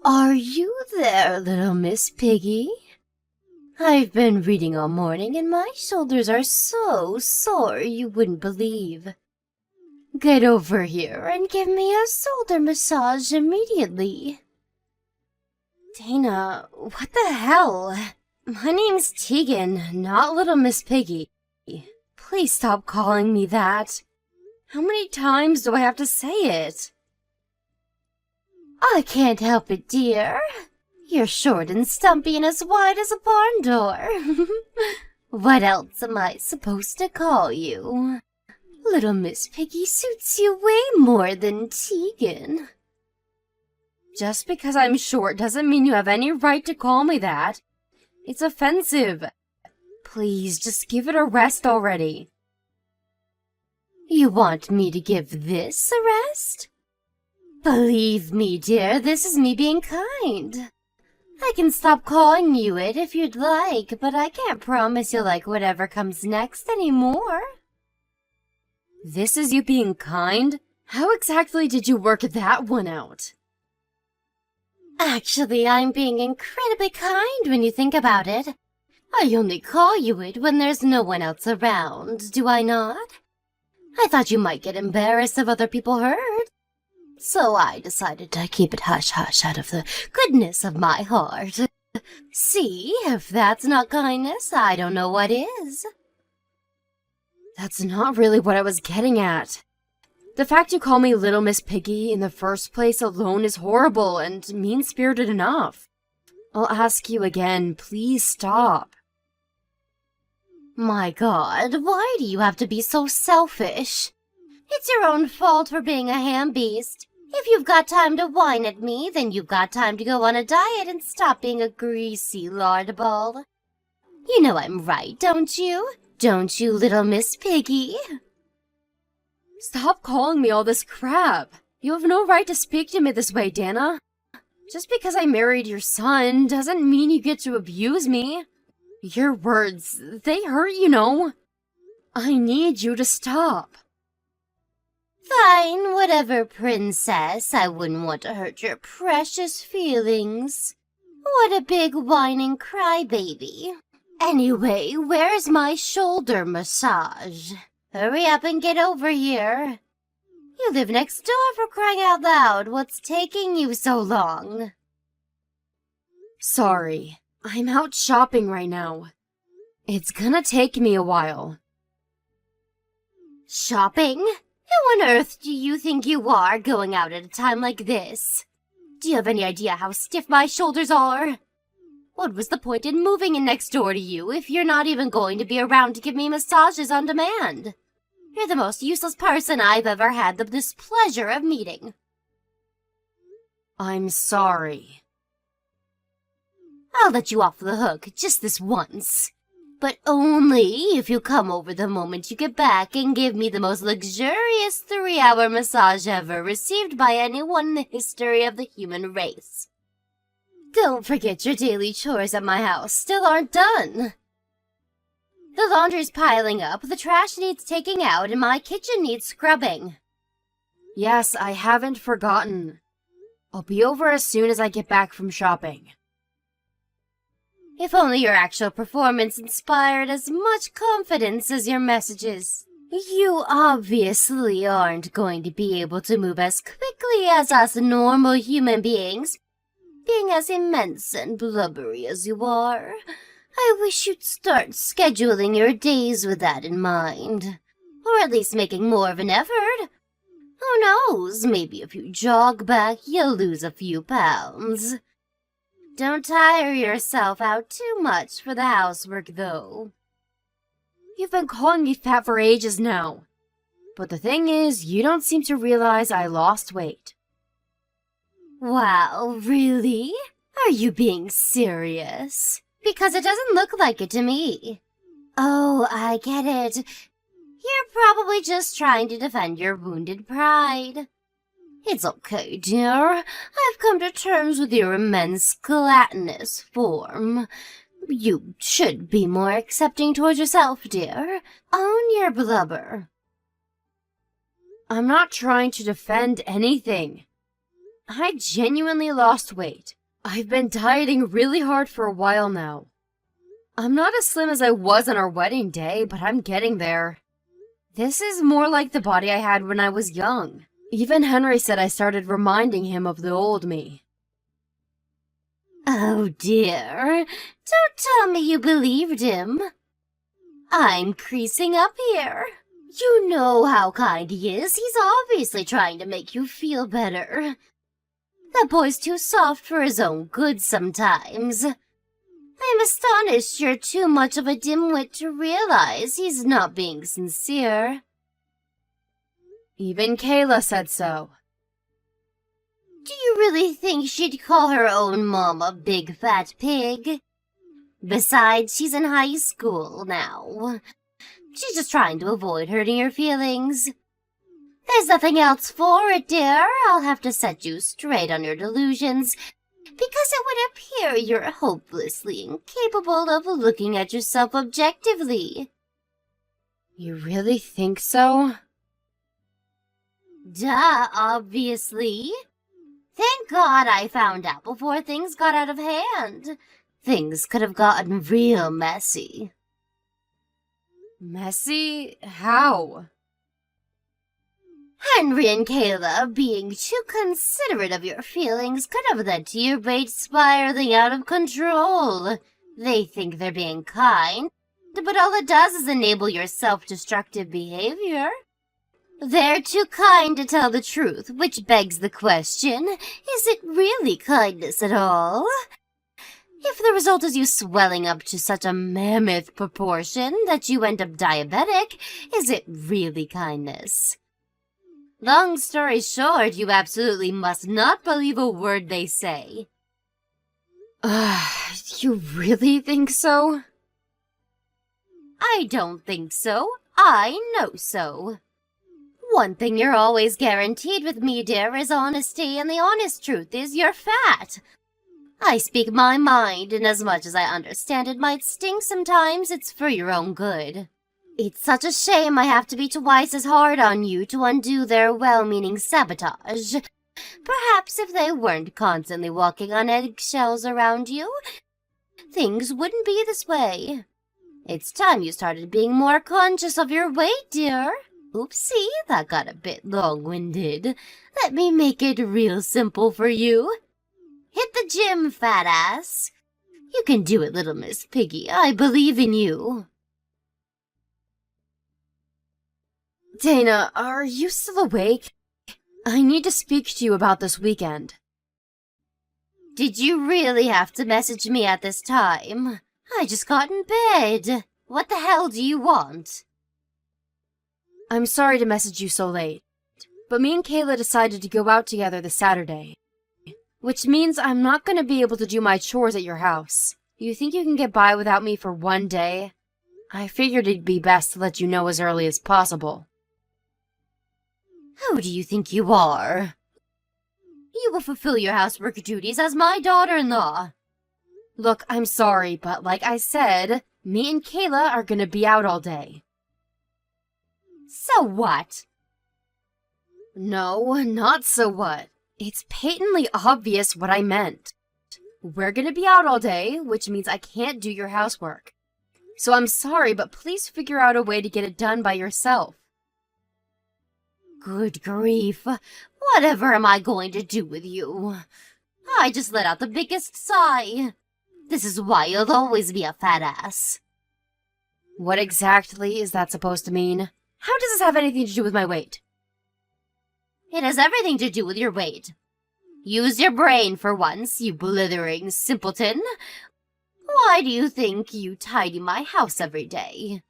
Are you there, little Miss Piggy? I've been reading all morning and my shoulders are so sore you wouldn't believe. Get over here and give me a shoulder massage immediately. Dana, what the hell? My name's Tegan, not little Miss Piggy. Please stop calling me that. How many times do I have to say it? I can't help it, dear. You're short and stumpy and as wide as a barn door. What else am I supposed to call you? Little Miss Piggy suits you way more than Tegan. Just because I'm short doesn't mean you have any right to call me that. It's offensive. Please, just give it a rest already. You want me to give this a rest? Believe me, dear, this is me being kind. I can stop calling you it if you'd like, but I can't promise you'll like whatever comes next anymore. This is you being kind? How exactly did you work that one out? Actually, I'm being incredibly kind when you think about it. I only call you it when there's no one else around, do I not? I thought you might get embarrassed if other people heard. So I decided to keep it hush-hush out of the goodness of my heart. See, if that's not kindness, I don't know what is. That's not really what I was getting at. The fact you call me Little Miss Piggy in the first place alone is horrible and mean-spirited enough. I'll ask you again, please stop. My God, why do you have to be so selfish? It's your own fault for being a ham beast. If you've got time to whine at me, then you've got time to go on a diet and stop being a greasy lard ball. You know I'm right, don't you? Don't you, Little Miss Piggy? Stop calling me all this crap. You have no right to speak to me this way, Dana. Just because I married your son doesn't mean you get to abuse me. Your words, they hurt, you know. I need you to stop. Fine, whatever, princess. I wouldn't want to hurt your precious feelings. What a big whining crybaby. Anyway, where's my shoulder massage? Hurry up and get over here. You live next door, for crying out loud. What's taking you so long? Sorry, I'm out shopping right now. It's gonna take me a while. Shopping? Who on earth do you think you are going out at a time like this? Do you have any idea how stiff my shoulders are? What was the point in moving in next door to you if you're not even going to be around to give me massages on demand? You're the most useless person I've ever had the displeasure of meeting. I'm sorry. I'll let you off the hook just this once. But only if you come over the moment you get back and give me the most luxurious 3-hour massage ever received by anyone in the history of the human race. Don't forget your daily chores at my house still aren't done. The laundry's piling up, the trash needs taking out, and my kitchen needs scrubbing. Yes, I haven't forgotten. I'll be over as soon as I get back from shopping. If only your actual performance inspired as much confidence as your messages. You obviously aren't going to be able to move as quickly as us normal human beings, being as immense and blubbery as you are. I wish you'd start scheduling your days with that in mind. Or at least making more of an effort. Who knows, maybe if you jog back, you'll lose a few pounds. Don't tire yourself out too much for the housework, though. You've been calling me fat for ages now. But the thing is, you don't seem to realize I lost weight. Wow, really? Are you being serious? Because it doesn't look like it to me. Oh, I get it. You're probably just trying to defend your wounded pride. It's okay, dear. I've come to terms with your immense gelatinous form. You should be more accepting towards yourself, dear. Own your blubber. I'm not trying to defend anything. I genuinely lost weight. I've been dieting really hard for a while now. I'm not as slim as I was on our wedding day, but I'm getting there. This is more like the body I had when I was young. Even Henry said I started reminding him of the old me. Oh dear, don't tell me you believed him. I'm creasing up here. You know how kind he is. He's obviously trying to make you feel better. That boy's too soft for his own good sometimes. I'm astonished you're too much of a dimwit to realize he's not being sincere. Even Kayla said so. Do you really think she'd call her own mom a big fat pig? Besides, she's in high school now. She's just trying to avoid hurting your feelings. There's nothing else for it, dear. I'll have to set you straight on your delusions, because it would appear you're hopelessly incapable of looking at yourself objectively. You really think so? Duh, obviously. Thank God I found out before things got out of hand. Things could have gotten real messy. Messy? How? Henry and Kayla being too considerate of your feelings could have led to your weight spiraling out of control. They think they're being kind, but all it does is enable your self-destructive behavior. They're too kind to tell the truth, which begs the question, is it really kindness at all? If the result is you swelling up to such a mammoth proportion that you end up diabetic, is it really kindness? Long story short, you absolutely must not believe a word they say. You really think so? I don't think so. I know so. One thing you're always guaranteed with me, dear, is honesty, and the honest truth is you're fat. I speak my mind, and as much as I understand it might sting sometimes, it's for your own good. It's such a shame I have to be twice as hard on you to undo their well-meaning sabotage. Perhaps if they weren't constantly walking on eggshells around you, things wouldn't be this way. It's time you started being more conscious of your weight, dear. Oopsie, that got a bit long-winded. Let me make it real simple for you. Hit the gym, fat ass. You can do it, little Miss Piggy. I believe in you. Dana, are you still awake? I need to speak to you about this weekend. Did you really have to message me at this time? I just got in bed. What the hell do you want? I'm sorry to message you so late, but me and Kayla decided to go out together this Saturday, which means I'm not going to be able to do my chores at your house. Do you think you can get by without me for one day? I figured it'd be best to let you know as early as possible. Who do you think you are? You will fulfill your housework duties as my daughter-in-law. Look, I'm sorry, but like I said, me and Kayla are gonna be out all day. So what? No, not so what. It's patently obvious what I meant. We're gonna be out all day, which means I can't do your housework. So I'm sorry, but please figure out a way to get it done by yourself. Good grief. Whatever am I going to do with you? I just let out the biggest sigh. This is why you'll always be a fat ass. What exactly is that supposed to mean? How does this have anything to do with my weight? It has everything to do with your weight. Use your brain for once, you blithering simpleton. Why do you think you tidy my house every day?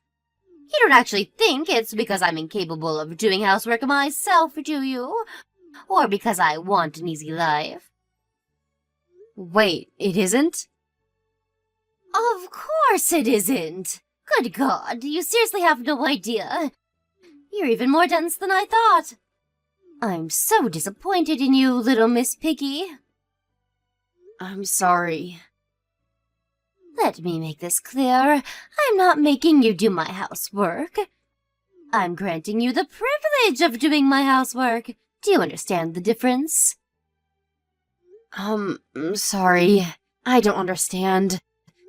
You don't actually think it's because I'm incapable of doing housework myself, do you? Or because I want an easy life? Wait, it isn't? Of course it isn't! Good God, you seriously have no idea. You're even more dense than I thought. I'm so disappointed in you, little Miss Piggy. I'm sorry. Let me make this clear. I'm not making you do my housework. I'm granting you the privilege of doing my housework. Do you understand the difference? Sorry. I don't understand.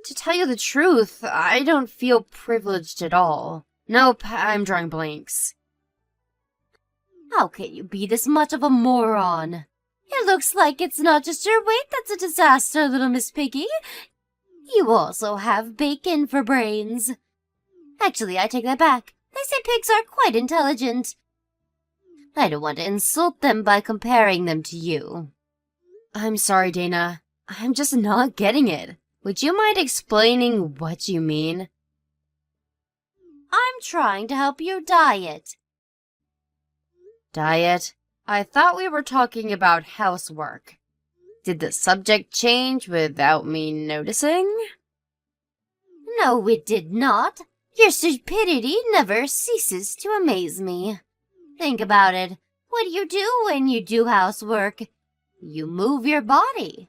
To tell you the truth, I don't feel privileged at all. Nope, I'm drawing blanks. How can you be this much of a moron? It looks like it's not just your weight that's a disaster, little Miss Piggy. You also have bacon for brains. Actually, I take that back. They say pigs are quite intelligent. I don't want to insult them by comparing them to you. I'm sorry, Dana. I'm just not getting it. Would you mind explaining what you mean? I'm trying to help you diet. Diet? I thought we were talking about housework. Did the subject change without me noticing? No, it did not. Your stupidity never ceases to amaze me. Think about it. What do you do when you do housework? You move your body.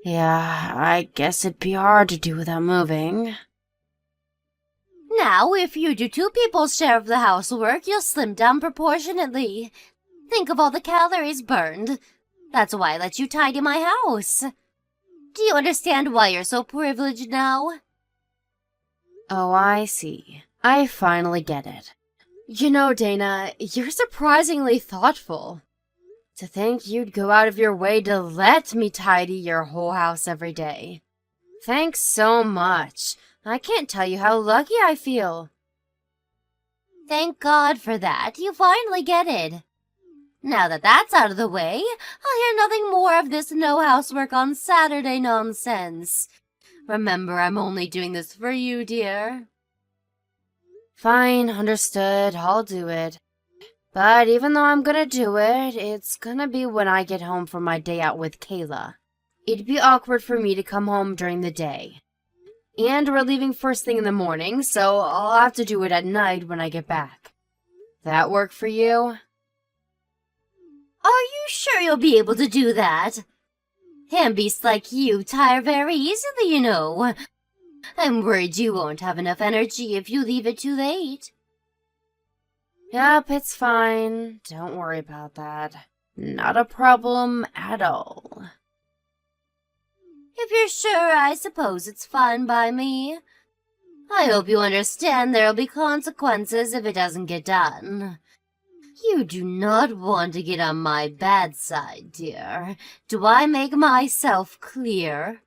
Yeah, I guess it'd be hard to do without moving. Now, if you do two people's share of the housework, you'll slim down proportionately. Think of all the calories burned. That's why I let you tidy my house. Do you understand why you're so privileged now? Oh, I see. I finally get it. You know, Dana, you're surprisingly thoughtful. To think you'd go out of your way to let me tidy your whole house every day. Thanks so much. I can't tell you how lucky I feel. Thank God for that. You finally get it. Now that that's out of the way, I'll hear nothing more of this no housework on Saturday nonsense. Remember, I'm only doing this for you, dear. Fine, understood. I'll do it. But even though I'm gonna do it, it's gonna be when I get home from my day out with Kayla. It'd be awkward for me to come home during the day. And we're leaving first thing in the morning, so I'll have to do it at night when I get back. That work for you? Are you sure you'll be able to do that? Ham-beasts like you tire very easily, you know. I'm worried you won't have enough energy if you leave it too late. Yep, it's fine. Don't worry about that. Not a problem at all. If you're sure, I suppose it's fine by me. I hope you understand there'll be consequences if it doesn't get done. You do not want to get on my bad side, dear. Do I make myself clear?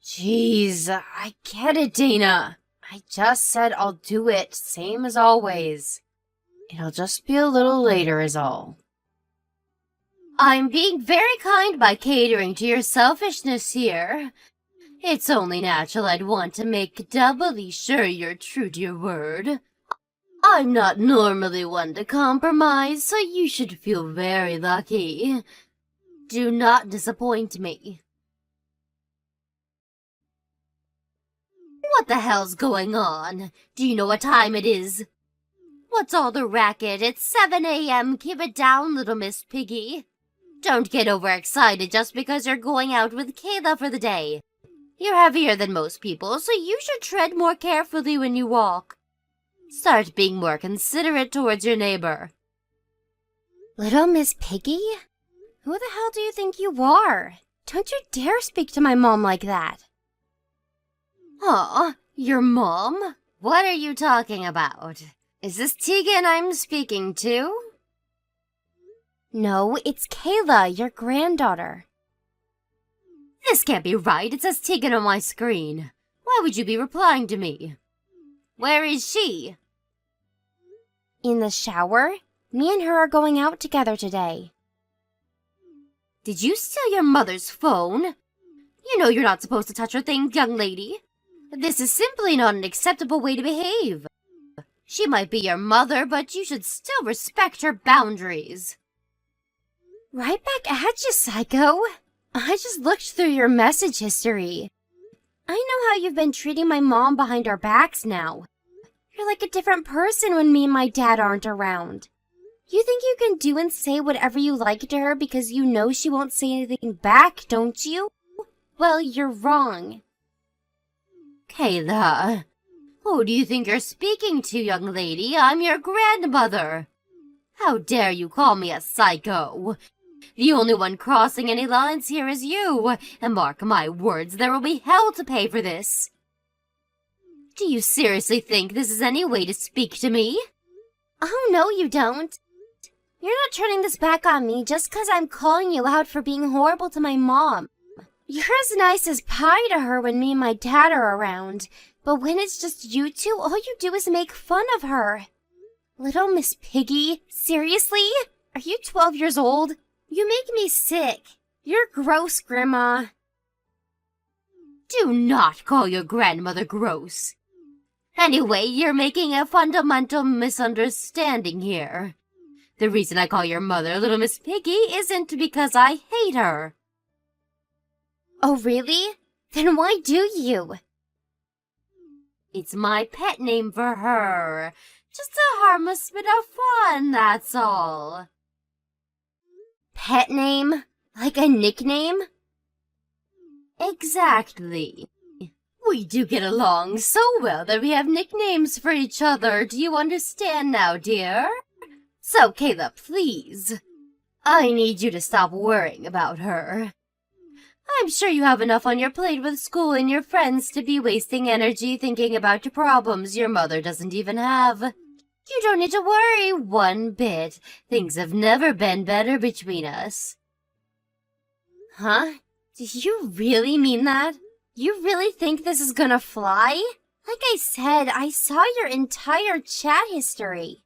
Jeez, I get it, Dana. I just said I'll do it, same as always. It'll just be a little later is all. I'm being very kind by catering to your selfishness here. It's only natural I'd want to make doubly sure you're true to your word. I'm not normally one to compromise, so you should feel very lucky. Do not disappoint me. What the hell's going on? Do you know what time it is? What's all the racket? It's 7 a.m. Keep it down, little Miss Piggy. Don't get overexcited just because you're going out with Kayla for the day. You're heavier than most people, so you should tread more carefully when you walk. Start being more considerate towards your neighbor. Little Miss Piggy? Who the hell do you think you are? Don't you dare speak to my mom like that. Aw, your mom? What are you talking about? Is this Tegan I'm speaking to? No, it's Kayla, your granddaughter. This can't be right. It says Tegan on my screen. Why would you be replying to me? Where is she? In the shower. Me and her are going out together today. Did you steal your mother's phone? You know you're not supposed to touch her things, young lady. This is simply not an acceptable way to behave. She might be your mother, but you should still respect her boundaries. Right back at you, psycho. I just looked through your message history. I know how you've been treating my mom behind our backs now. You're like a different person when me and my dad aren't around. You think you can do and say whatever you like to her because you know she won't say anything back, don't you? Well, you're wrong. Kayla, who do you think you're speaking to, young lady? I'm your grandmother. How dare you call me a psycho? The only one crossing any lines here is you, and mark my words, there will be hell to pay for this. Do you seriously think this is any way to speak to me? Oh, no, you don't. You're not turning this back on me just 'cause I'm calling you out for being horrible to my mom. You're as nice as pie to her when me and my dad are around, but when it's just you two, all you do is make fun of her. Little Miss Piggy, seriously? Are you 12 years old? You make me sick. You're gross, Grandma. Do not call your grandmother gross. Anyway, you're making a fundamental misunderstanding here. The reason I call your mother Little Miss Piggy isn't because I hate her. Oh, really? Then why do you? It's my pet name for her. Just a harmless bit of fun, that's all. Pet name? Like a nickname? Exactly. We do get along so well that we have nicknames for each other. Do you understand now, dear? So, Kayla, please. I need you to stop worrying about her. I'm sure you have enough on your plate with school and your friends to be wasting energy thinking about your problems your mother doesn't even have. You don't need to worry one bit. Things have never been better between us. Huh? Do you really mean that? You really think this is gonna fly? Like I said, I saw your entire chat history.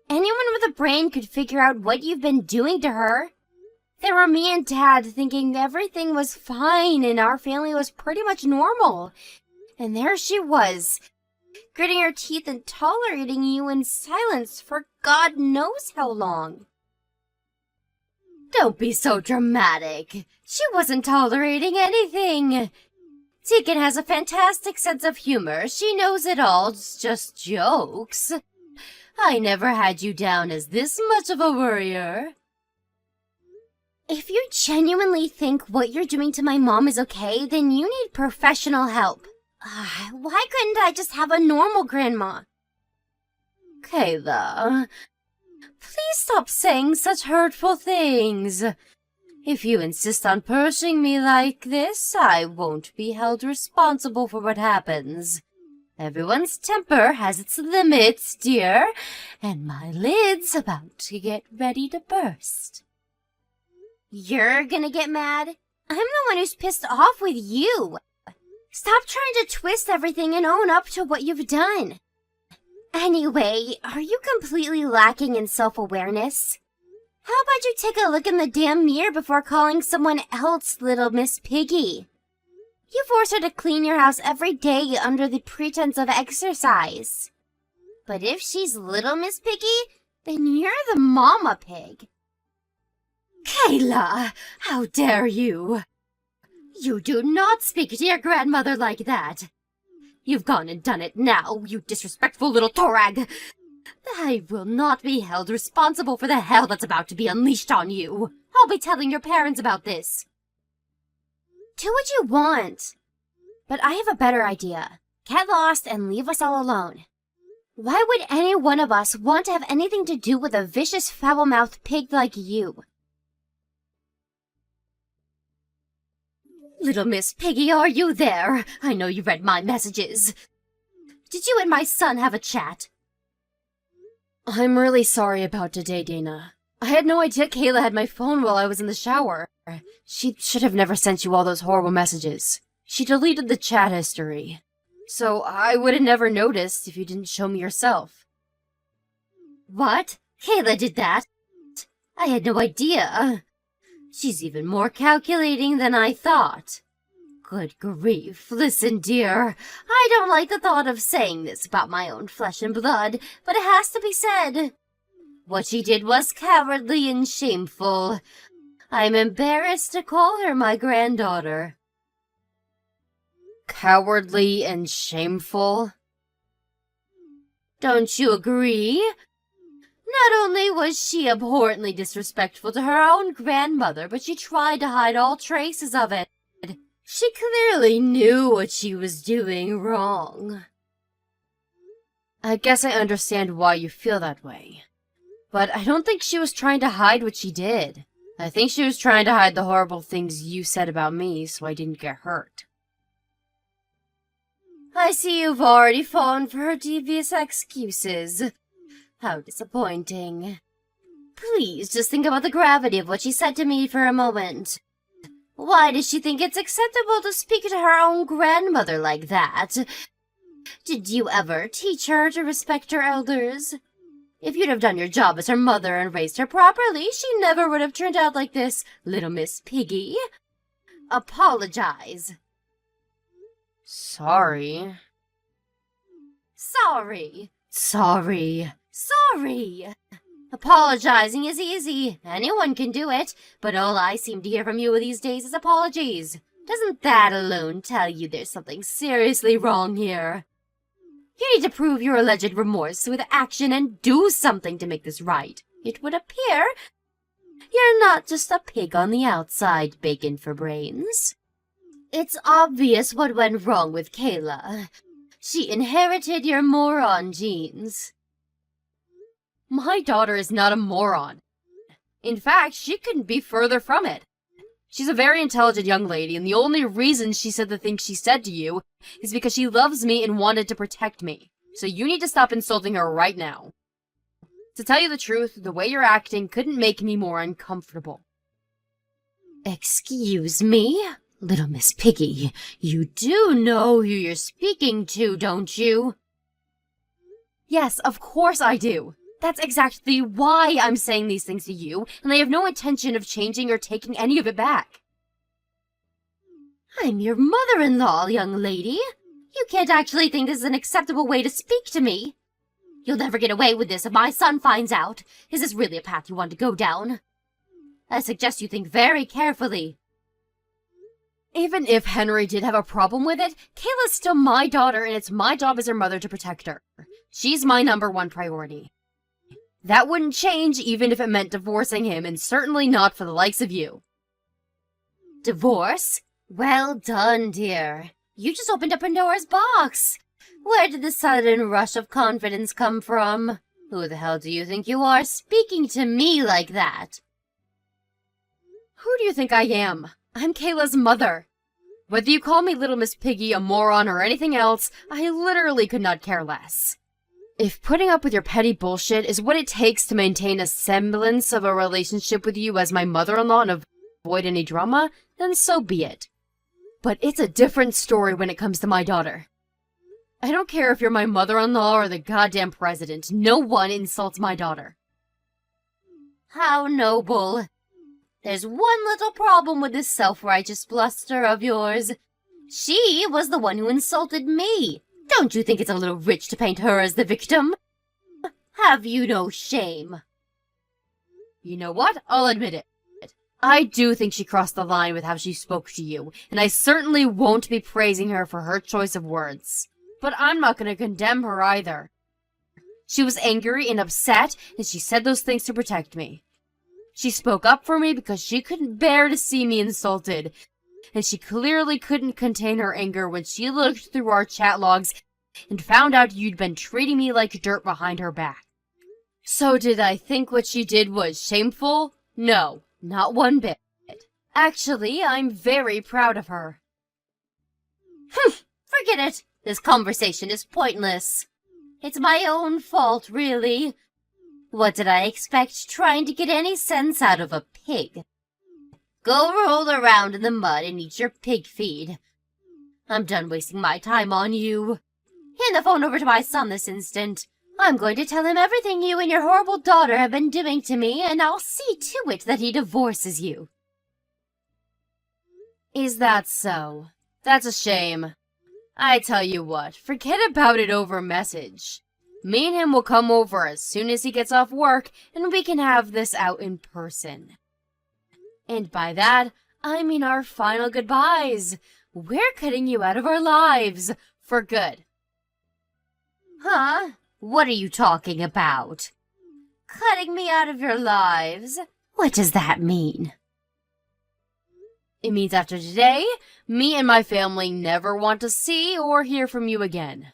Anyone with a brain could figure out what you've been doing to her. There were me and Dad thinking everything was fine and our family was pretty much normal. And there she was, gritting her teeth and tolerating you in silence for God knows how long. Don't be so dramatic. She wasn't tolerating anything. Tegan has a fantastic sense of humor. She knows it all. It's just jokes. I never had you down as this much of a worrier. If you genuinely think what you're doing to my mom is okay, then you need professional help. Why couldn't I just have a normal grandma? Kayla, please stop saying such hurtful things. If you insist on pushing me like this, I won't be held responsible for what happens. Everyone's temper has its limits, dear, and my lid's about to get ready to burst. You're gonna get mad? I'm the one who's pissed off with you. Stop trying to twist everything and own up to what you've done. Anyway, are you completely lacking in self-awareness? How about you take a look in the damn mirror before calling someone else Little Miss Piggy? You force her to clean your house every day under the pretense of exercise. But if she's Little Miss Piggy, then you're the mama pig. Kayla, how dare you? You do not speak to your grandmother like that. You've gone and done it now, you disrespectful little torag. I will not be held responsible for the hell that's about to be unleashed on you. I'll be telling your parents about this. Do what you want. But I have a better idea. Get lost and leave us all alone. Why would any one of us want to have anything to do with a vicious, foul-mouthed pig like you? Little Miss Piggy, are you there? I know you read my messages. Did you and my son have a chat? I'm really sorry about today, Dana. I had no idea Kayla had my phone while I was in the shower. She should have never sent you all those horrible messages. She deleted the chat history. So I would have never noticed if you didn't show me yourself. What? Kayla did that? I had no idea. She's even more calculating than I thought. Good grief. Listen, dear. I don't like the thought of saying this about my own flesh and blood, but it has to be said. What she did was cowardly and shameful. I'm embarrassed to call her my granddaughter. Cowardly and shameful? Don't you agree? Not only was she abhorrently disrespectful to her own grandmother, but she tried to hide all traces of it. She clearly knew what she was doing wrong. I guess I understand why you feel that way. But I don't think she was trying to hide what she did. I think she was trying to hide the horrible things you said about me so I didn't get hurt. I see you've already fallen for her devious excuses. How disappointing. Please just think about the gravity of what she said to me for a moment. Why does she think it's acceptable to speak to her own grandmother like that? Did you ever teach her to respect her elders? If you'd have done your job as her mother and raised her properly, she never would have turned out like this, little Miss Piggy. Apologize. Sorry. Sorry. Sorry. Sorry. Apologizing is easy. Anyone can do it. But all I seem to hear from you these days is apologies. Doesn't that alone tell you there's something seriously wrong here? You need to prove your alleged remorse with action and do something to make this right. It would appear you're not just a pig on the outside, bacon for brains. It's obvious what went wrong with Kayla. She inherited your moron genes. My daughter is not a moron. In fact, she couldn't be further from it. She's a very intelligent young lady, and the only reason she said the things she said to you is because she loves me and wanted to protect me. So you need to stop insulting her right now. To tell you the truth, the way you're acting couldn't make me more uncomfortable. Excuse me, little Miss Piggy. You do know who you're speaking to, don't you? Yes, of course I do. That's exactly why I'm saying these things to you, and I have no intention of changing or taking any of it back. I'm your mother-in-law, young lady. You can't actually think this is an acceptable way to speak to me. You'll never get away with this if my son finds out. Is this really a path you want to go down? I suggest you think very carefully. Even if Henry did have a problem with it, Kayla's still my daughter, and it's my job as her mother to protect her. She's my #1 priority. That wouldn't change even if it meant divorcing him, and certainly not for the likes of you. Divorce? Well done, dear. You just opened up Pandora's box. Where did the sudden rush of confidence come from? Who the hell do you think you are, speaking to me like that? Who do you think I am? I'm Kayla's mother. Whether you call me Little Miss Piggy, a moron, or anything else, I literally could not care less. If putting up with your petty bullshit is what it takes to maintain a semblance of a relationship with you as my mother-in-law and avoid any drama, then so be it. But it's a different story when it comes to my daughter. I don't care if you're my mother-in-law or the goddamn president. No one insults my daughter. How noble. There's one little problem with this self-righteous bluster of yours. She was the one who insulted me. Don't you think it's a little rich to paint her as the victim? Have you no shame? You know what? I'll admit it. I do think she crossed the line with how she spoke to you, and I certainly won't be praising her for her choice of words. But I'm not going to condemn her either. She was angry and upset, and she said those things to protect me. She spoke up for me because she couldn't bear to see me insulted, and she clearly couldn't contain her anger when she looked through our chat logs and found out you'd been treating me like dirt behind her back. So did I think what she did was shameful? No, not one bit. Actually, I'm very proud of her. Forget it. This conversation is pointless. It's my own fault, really. What did I expect trying to get any sense out of a pig? Go roll around in the mud and eat your pig feed. I'm done wasting my time on you. Hand the phone over to my son this instant. I'm going to tell him everything you and your horrible daughter have been doing to me, and I'll see to it that he divorces you. Is that so? That's a shame. I tell you what, forget about it over message. Me and him will come over as soon as he gets off work, and we can have this out in person. And by that, I mean our final goodbyes. We're cutting you out of our lives, for good. Huh? What are you talking about? Cutting me out of your lives? What does that mean? It means after today, me and my family never want to see or hear from you again.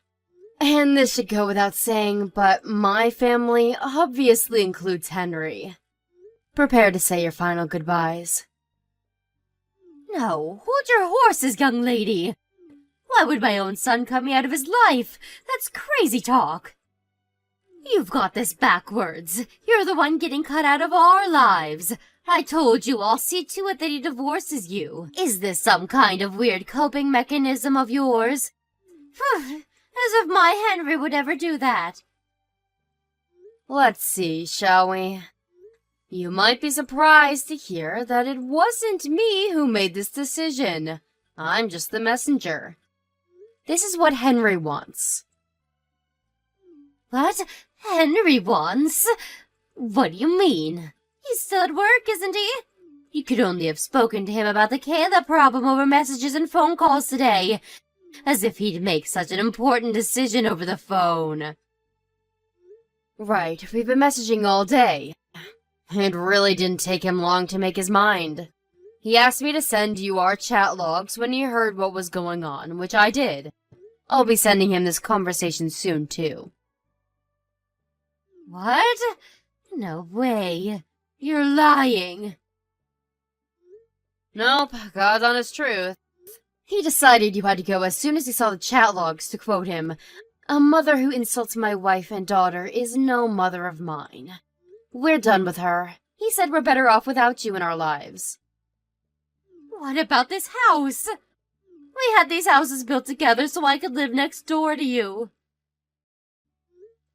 And this should go without saying, but my family obviously includes Henry. Prepare to say your final goodbyes. No, hold your horses, young lady. Why would my own son cut me out of his life? That's crazy talk. You've got this backwards. You're the one getting cut out of our lives. I told you I'll see to it that he divorces you. Is this some kind of weird coping mechanism of yours? As if my Henry would ever do that. Let's see, shall we? You might be surprised to hear that it wasn't me who made this decision. I'm just the messenger. This is what Henry wants. What? Henry wants? What do you mean? He's still at work, isn't he? You could only have spoken to him about the Kayla problem over messages and phone calls today. As if he'd make such an important decision over the phone. Right, we've been messaging all day. It really didn't take him long to make his mind. He asked me to send you our chat logs when he heard what was going on, which I did. I'll be sending him this conversation soon, too. What? No way. You're lying. Nope, God's honest truth. He decided you had to go as soon as he saw the chat logs, to quote him. A mother who insults my wife and daughter is no mother of mine. We're done with her. He said we're better off without you in our lives. What about this house? We had these houses built together so I could live next door to you.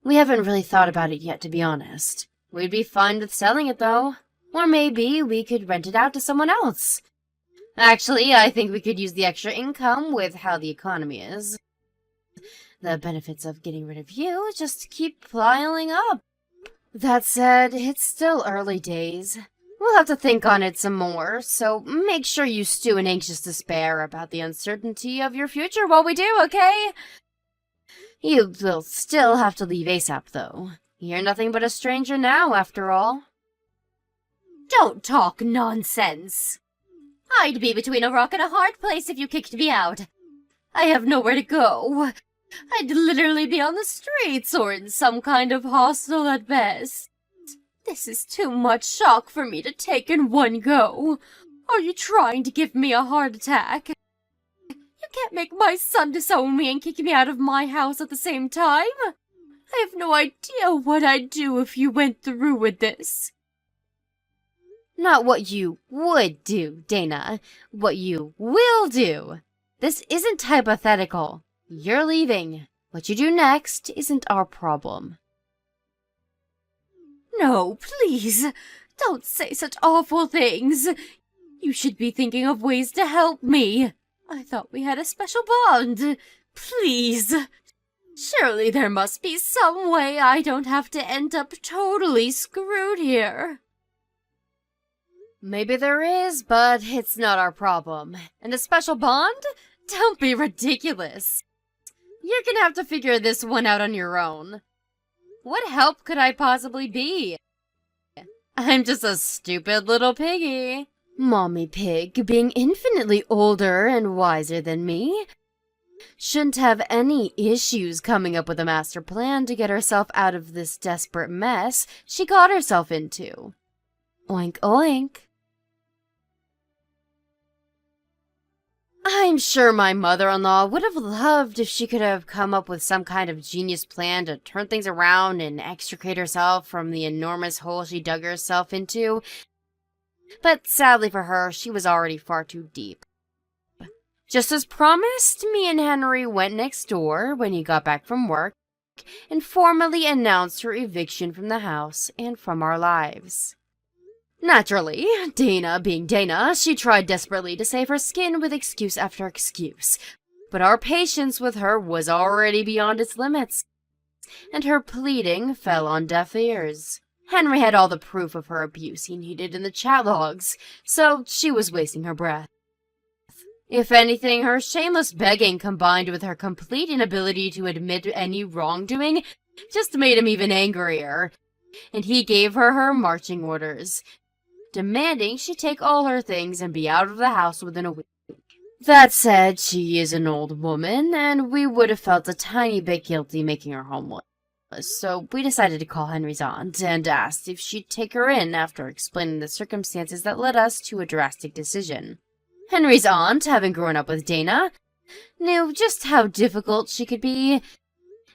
We haven't really thought about it yet, to be honest. We'd be fine with selling it, though. Or maybe we could rent it out to someone else. Actually, I think we could use the extra income with how the economy is. The benefits of getting rid of you just keep piling up. That said, it's still early days. We'll have to think on it some more, so make sure you stew in anxious despair about the uncertainty of your future while we do, okay? You will still have to leave ASAP, though. You're nothing but a stranger now, after all. Don't talk nonsense. I'd be between a rock and a hard place if you kicked me out. I have nowhere to go. I'd literally be on the streets or in some kind of hostel at best. This is too much shock for me to take in one go. Are you trying to give me a heart attack? You can't make my son disown me and kick me out of my house at the same time. I have no idea what I'd do if you went through with this. Not what you would do, Dana. What you will do. This isn't hypothetical. You're leaving. What you do next isn't our problem. No, please. Don't say such awful things. You should be thinking of ways to help me. I thought we had a special bond. Please. Surely there must be some way I don't have to end up totally screwed here. Maybe there is, but it's not our problem. And a special bond? Don't be ridiculous. You're gonna have to figure this one out on your own. What help could I possibly be? I'm just a stupid little piggy. Mommy Pig, being infinitely older and wiser than me, shouldn't have any issues coming up with a master plan to get herself out of this desperate mess she got herself into. Oink oink. I'm sure my mother-in-law would have loved if she could have come up with some kind of genius plan to turn things around and extricate herself from the enormous hole she dug herself into. But sadly for her, she was already far too deep. Just as promised, me and Henry went next door when he got back from work and formally announced her eviction from the house and from our lives. Naturally, Dana being Dana, she tried desperately to save her skin with excuse after excuse. But our patience with her was already beyond its limits, and her pleading fell on deaf ears. Henry had all the proof of her abuse he needed in the chat logs, so she was wasting her breath. If anything, her shameless begging combined with her complete inability to admit any wrongdoing just made him even angrier, and he gave her marching orders, demanding she take all her things and be out of the house within a week. That said, she is an old woman, and we would have felt a tiny bit guilty making her homeless. so we decided to call Henry's aunt and asked if she'd take her in after explaining the circumstances that led us to a drastic decision. Henry's aunt, having grown up with Dana, knew just how difficult she could be,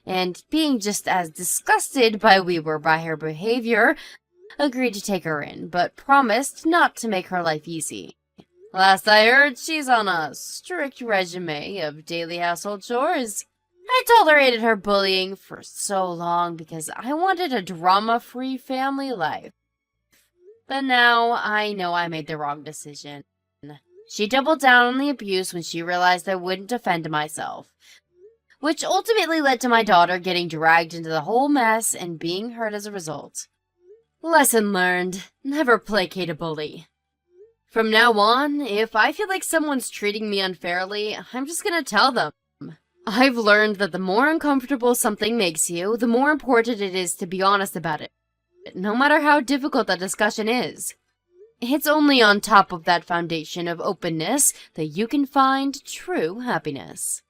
and being just as disgusted by her behavior, agreed to take her in, but promised not to make her life easy. Last I heard, she's on a strict regimen of daily household chores. I tolerated her bullying for so long because I wanted a drama-free family life. But now I know I made the wrong decision. She doubled down on the abuse when she realized I wouldn't defend myself, which ultimately led to my daughter getting dragged into the whole mess and being hurt as a result. Lesson learned: never placate a bully. From now on, if I feel like someone's treating me unfairly, I'm just gonna tell them. I've learned that the more uncomfortable something makes you, the more important it is to be honest about it, no matter how difficult that discussion is. It's only on top of that foundation of openness that you can find true happiness.